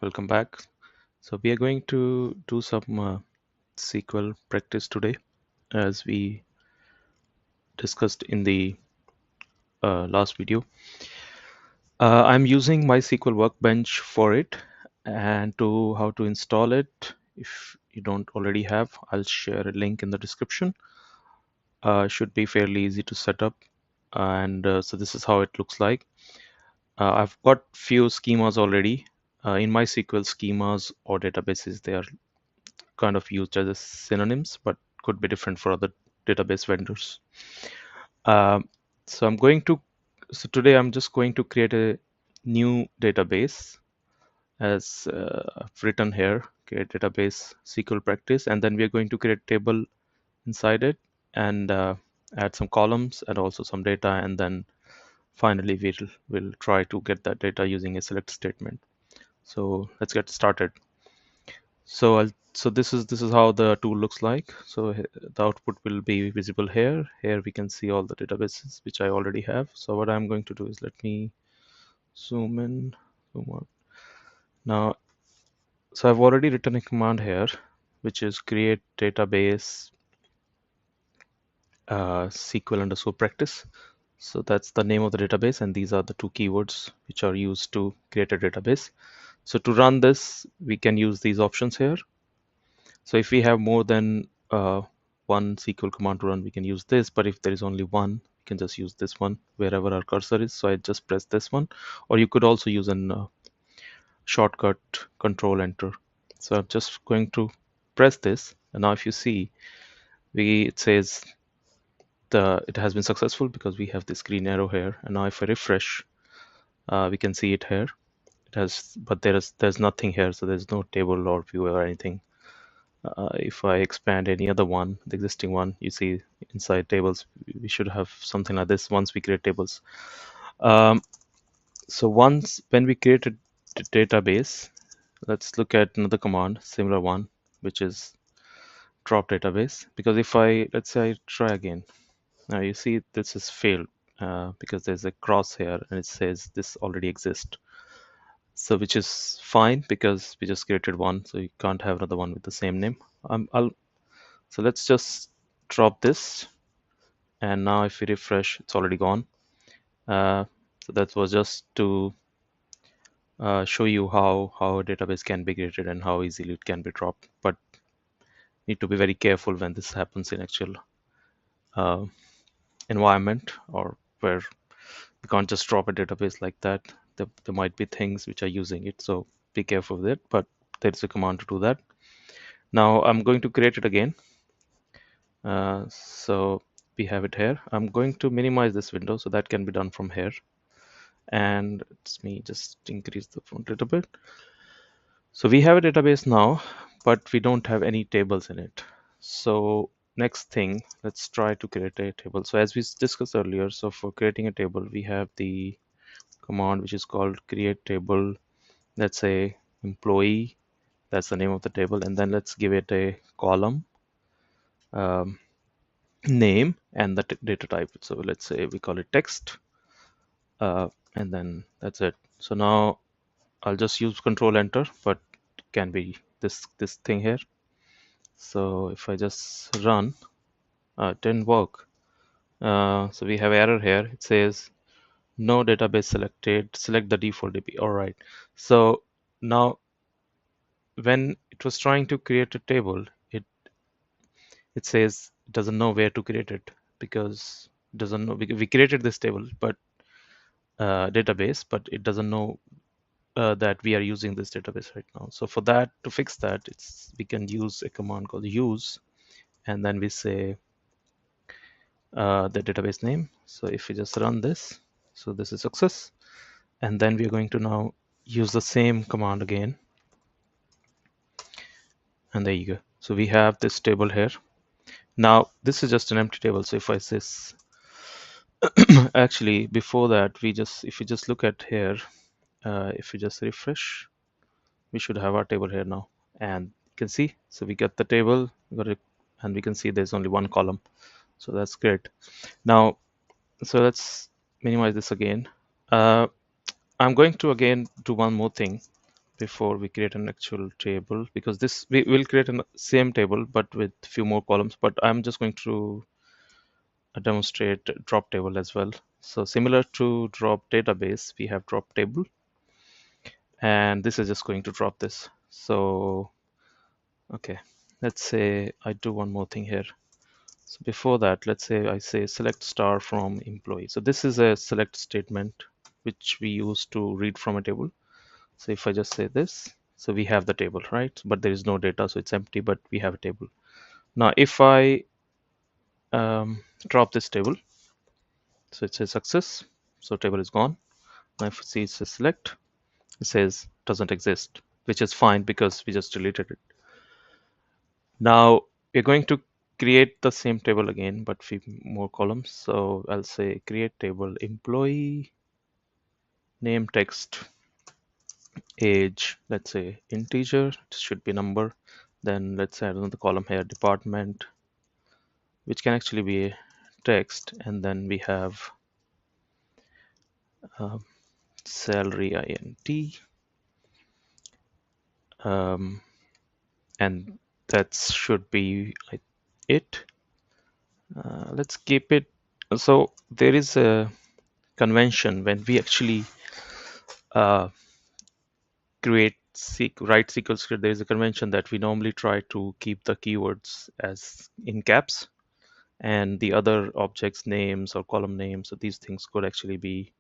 Welcome back. So we are going to do some SQL practice today, as we discussed in the last video. I'm using MySQL Workbench for it, and to how to install it. If you don't already have, I'll share a link in the description. Should be fairly easy to set up, and so this is how it looks like. I've got few schemas already. In MySQL, schemas or databases, they are kind of used as synonyms, but could be different for other database vendors. Um, so I'm going to, so today I'm just going to create a new database as I've written here, create database SQL practice, and then we're going to create table inside it and add some columns and also some data, and then finally we'll try to get that data using a select statement. So let's get started. So this is how the tool looks like. So the output will be visible here. Here we can see all the databases which I already have. So what I'm going to do is let me zoom in, zoom out. Now, so I've already written a command here, which is create database SQL underscore practice. So that's the name of the database, and these are the two keywords which are used to create a database. So to run this, we can use these options here. So if we have more than one SQL command to run, we can use this. But if there is only one, we can just use this one wherever our cursor is. So I just press this one, or you could also use a shortcut Control Enter. So I'm just going to press this, and now if you see, it says it has been successful because we have this green arrow here. And now if I refresh, we can see it here. It has, but there's nothing here, so there's no table or view or anything. If I expand any other one, the existing one, you see inside tables, we should have something like this once we create tables. So when we create a database, let's look at another command, similar one, which is drop database. Because if let's say I try again, now you see this is failed because there's a cross here and it says this already exists. So which is fine because we just created one, so you can't have another one with the same name. So let's just drop this, and now if we refresh, it's already gone. So that was just to show you how a database can be created and how easily it can be dropped. But need to be very careful when this happens in actual environment, or where you can't just drop a database like that. There might be things which are using it, so be careful with it. But there's a command to do that. Now I'm going to create it again. So we have it here. I'm going to minimize this window, so that can be done from here. And let me just increase the font a little bit. So we have a database now, but we don't have any tables in it. So next thing, let's try to create a table. So as we discussed earlier, so for creating a table, we have the command which is called create table. Let's say employee, that's the name of the table, and then let's give it a column name and the data type. So let's say we call it text, and then that's it. So now I'll just use Control Enter, but it can be this thing here. So if I just run, it didn't work. So we have error here. It says no database selected. Select the default DB. All right. So now when it was trying to create a table, it says it doesn't know where to create it because it doesn't know. We created this table, but database, but it doesn't know that we are using this database right now. So for that, to fix that, we can use a command called use, and then we say the database name. So if we just run this, so this is success, and then we are going to now use the same command again, and there you go. So we have this table here. Now this is just an empty table. So if I say actually before that, if we just look at here, if we just refresh, we should have our table here now, and you can see, so we get the table, and we can see there's only one column, so that's great. Now, so let's minimize this again. I'm going to again do one more thing, before we create an actual table, because this we will create a same table but with few more columns, but I'm just going to demonstrate drop table as well. So similar to drop database, we have drop table, and this is just going to drop this. So okay, let's say I do one more thing here. So before that, let's say I say select star from employee. So this is a select statement which we use to read from a table. So if I just say this, so we have the table, right? But there is no data, so it's empty, but we have a table. Now, if I drop this table, so it says success, so table is gone. Now if I see it says select, it says doesn't exist, which is fine because we just deleted it. Now we're going to create the same table again, but few more columns. So I'll say create table employee, name text, age, let's say integer, it should be number. Then let's add another column here, department, which can actually be a text. And then we have salary int, and that should be it. Let's keep it. So there is a convention when we actually write SQL script. There is a convention that we normally try to keep the keywords as in caps, and the other objects names or column names. So these things could actually be.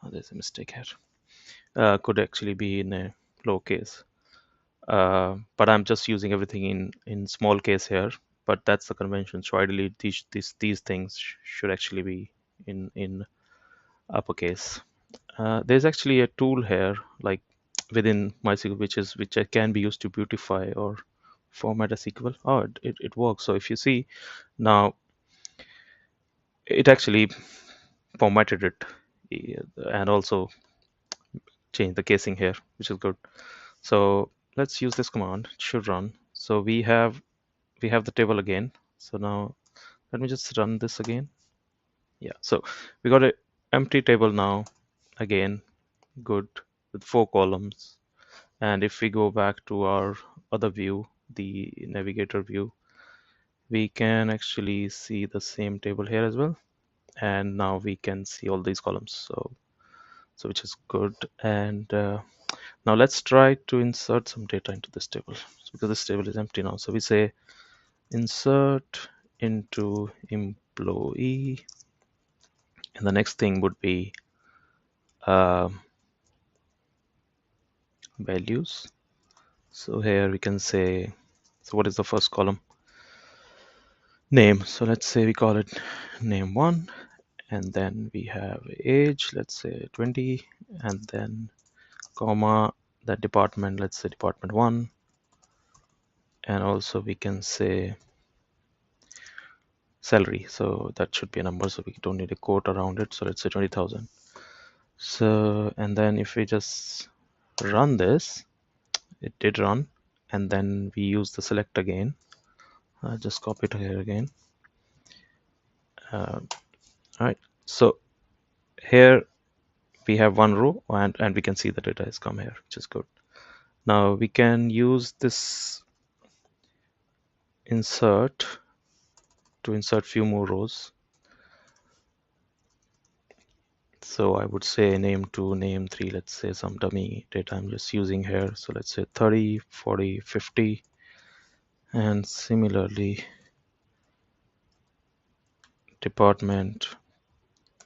Oh, there's a mistake here. Could actually be in a lowercase. But I'm just using everything in small case here. But that's the convention. So ideally, these things should actually be in uppercase. There's actually a tool here, like within MySQL, which can be used to beautify or format a SQL. Oh, it works. So if you see now, it actually formatted it, and also changed the casing here, which is good. So let's use this command. It should run. So we have the table again. So now let me just run this again. Yeah, so we got an empty table now again, good, with 4 columns. And if we go back to our other view, the navigator view, we can actually see the same table here as well. And now we can see all these columns. So which is good. And now let's try to insert some data into this table, because this table is empty now. So we say insert into employee, and the next thing would be values. So here we can say, so what is the first column? Name. So let's say we call it name 1, and then we have age, let's say 20, and then comma, that department, let's say department 1, and also we can say salary, so that should be a number, so we don't need a quote around it. So let's say 20,000. So, and then if we just run this, it did run, and then we use the select again. Just copy it here again. All right, so here we have one row, and we can see the data has come here, which is good. Now we can use this insert to insert few more rows. So I would say name 2, name 3, let's say some dummy data I'm just using here. So let's say 30, 40, 50, and similarly department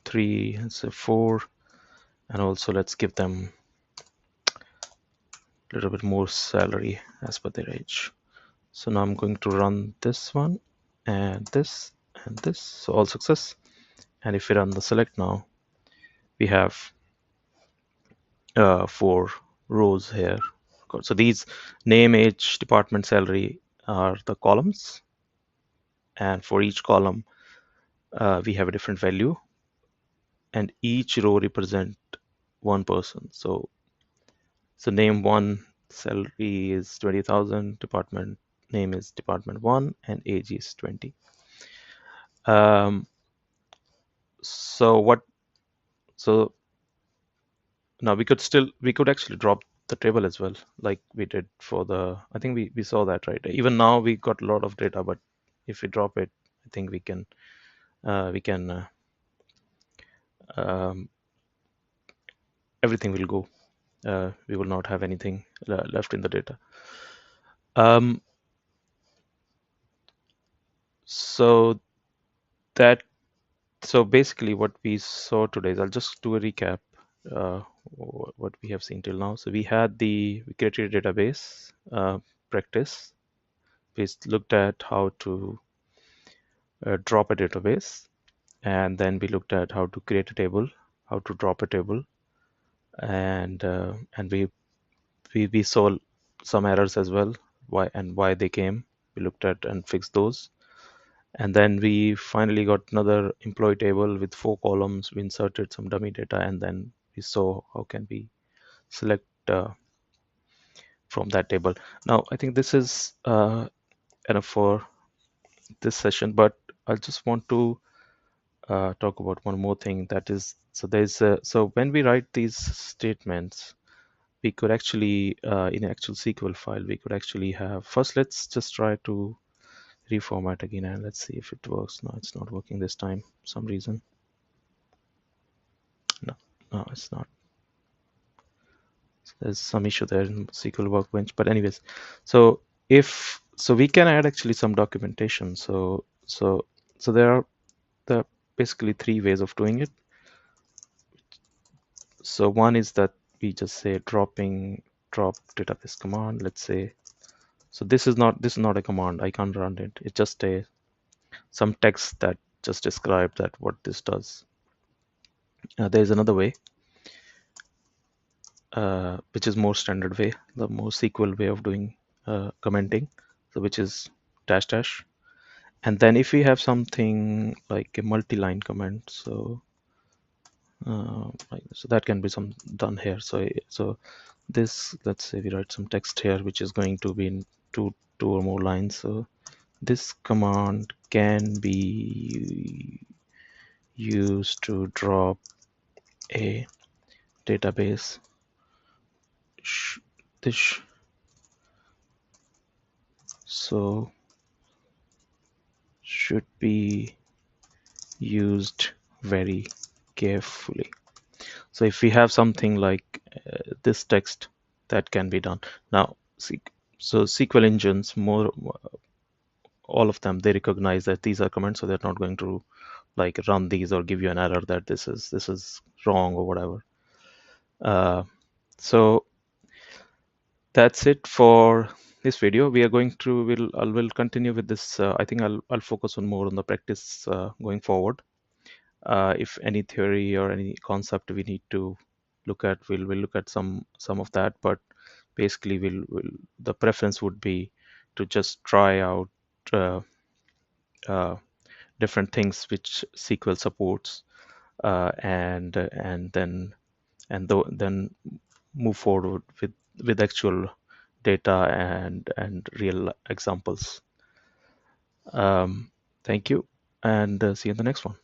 3, let's say 4, and also let's give them a little bit more salary as per their age. So now I'm going to run this one and this and this, so all success. And if we run the select now, we have 4 rows here. So these name, age, department, salary are the columns, and for each column we have a different value, and each row represent one person. So name 1, salary is 20,000, department name is department 1, and age is 20. So now we could actually drop the table as well, like we did for the, I think we saw that, right? Even now we got a lot of data, but if we drop it, I think we can um, everything will go. We will not have anything left in the data. Um, so that so basically what we saw today is, I'll just do a recap what we have seen till now. So we created a database practice. We looked at how to drop a database, and then we looked at how to create a table, how to drop a table, and we saw some errors as well, why they came. We looked at and fixed those. And then we finally got another employee table with 4 columns. We inserted some dummy data, and then we saw how can we select from that table. Now, I think this is enough for this session, but I just want to talk about one more thing. That is, so when we write these statements, we could actually, in actual SQL file, we could actually have, first let's just try to reformat again, and let's see if it works. No, it's not working this time for some reason. No, it's not. There's some issue there in SQL Workbench, but anyways, so we can add actually some documentation. So there are basically 3 ways of doing it. So one is that we just say drop database command. Let's say, so this is not a command. I can't run it. It's just some text that just describes that what this does. There's another way, which is more standard way, the more SQL way of doing commenting, so which is dash dash. And then if we have something like a multi-line comment, so so that can be some done here. So this, let's say we write some text here, which is going to be in two or more lines. So this command can be used to drop a database. This so should be used very carefully. So if we have something like this text, that can be done. Now, so SQL engines, all of them, they recognize that these are comments, so they're not going to like run these or give you an error that this is wrong or whatever. So that's it for this video. We are going to will continue with this. I think I'll focus on more on the practice going forward. If any theory or any concept we need to look at, we'll look at some of that. But basically, the preference would be to just try out different things which SQL supports, and then move forward with actual data and real examples. Thank you, and see you in the next one.